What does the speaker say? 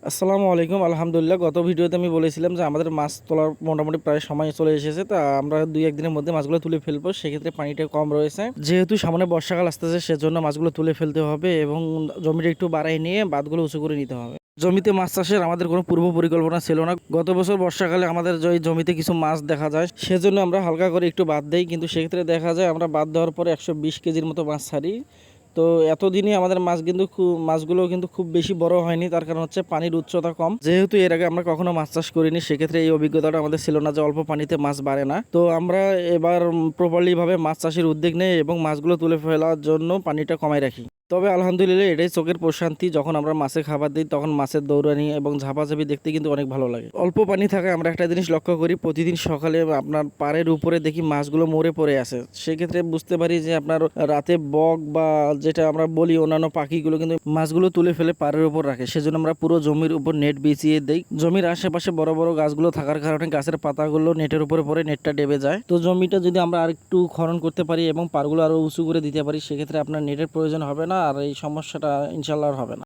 আসসালামু আলাইকুম। আলহামদুলিল্লাহ, গত ভিডিওতে আমি বলেছিলাম যে আমাদের মাছ তোলার মোটামুটি প্রায় সময় চলে এসেছে। তা আমরা ২-১ দিনের মধ্যে মাছগুলো তুলে ফেলবো। সেক্ষেত্রে পানিটা কম রয়েছে। যেহেতু সামনে বর্ষাকাল আসতেছে, সেজন্য মাছগুলো তুলে ফেলতে হবে এবং জমিটা একটু বাড়ায় নিয়ে বাঁধগুলো উঁচু করে নিতে হবে। জমিতে মাছ চাষের আমাদের কোনো পূর্ব পরিকল্পনা ছিল না। গত বছর বর্ষাকালে আমাদের ওই জমিতে কিছু মাছ দেখা যায়, সেজন্য আমরা হালকা করে একটু বাদ দেই। কিন্তু সেক্ষেত্রে দেখা যায় আমরা বাদ দেওয়ার পরে ১২০ কেজির মতো মাছ ছাড়ি। তো এতদিনে আমাদের মাছ কিন্তু মাছগুলো কিন্তু খুব বেশি বড় হয়নি। তার কারণ হচ্ছে পানির উচ্চতা কম। যেহেতু এর আগে আমরা কখনো মাছ চাষ করিনি, সেক্ষেত্রে এই অভিজ্ঞতাটা আমাদের ছিল না যে অল্প পানিতে মাছ বাড়ে না। তো আমরা এবার প্রপারলি ভাবে মাছ চাষের উদ্যোগ নেই এবং মাছগুলো তুলে ফেলার জন্য পানিটা কমায় রাখি। তবে আলহামদুলিল্লাহ, এটাই চোখের প্রশান্তি। যখন আমরা মাছে খাবার দিই, তখন মাছের দৌড়ানি এবং ঝাপাঝাপি দেখতে কিন্তু অনেক ভালো লাগে। অল্প পানি থাকায় আমরা একটা জিনিস লক্ষ্য করি, প্রতিদিন সকালে আপনার পাড়ের উপরে দেখি মাছগুলো মরে পড়ে আছে। সেক্ষেত্রে বুঝতে পারি যে আপনার রাতে বক বা যেটা আমরা বলি অন্যান্য পাখিগুলো কিন্তু মাছগুলো তুলে ফেলে পাড়ের উপর রাখে। সেজন্য আমরা পুরো জমির উপর নেট বিছিয়ে দেই। জমির আশেপাশে বড় বড় গাছগুলো থাকার কারণে গাছের পাতাগুলো নেটের উপরে পড়ে নেটটা ডেবে যায়। তো জমিটা যদি আমরা আরেকটু খনন করতে পারি এবং পাড়গুলো আরো উঁচু করে দিতে পারি, সেক্ষেত্রে আপনার নেটের প্রয়োজন হবে না আর এই সমস্যাটা ইনশাল্লাহ আর হবে না।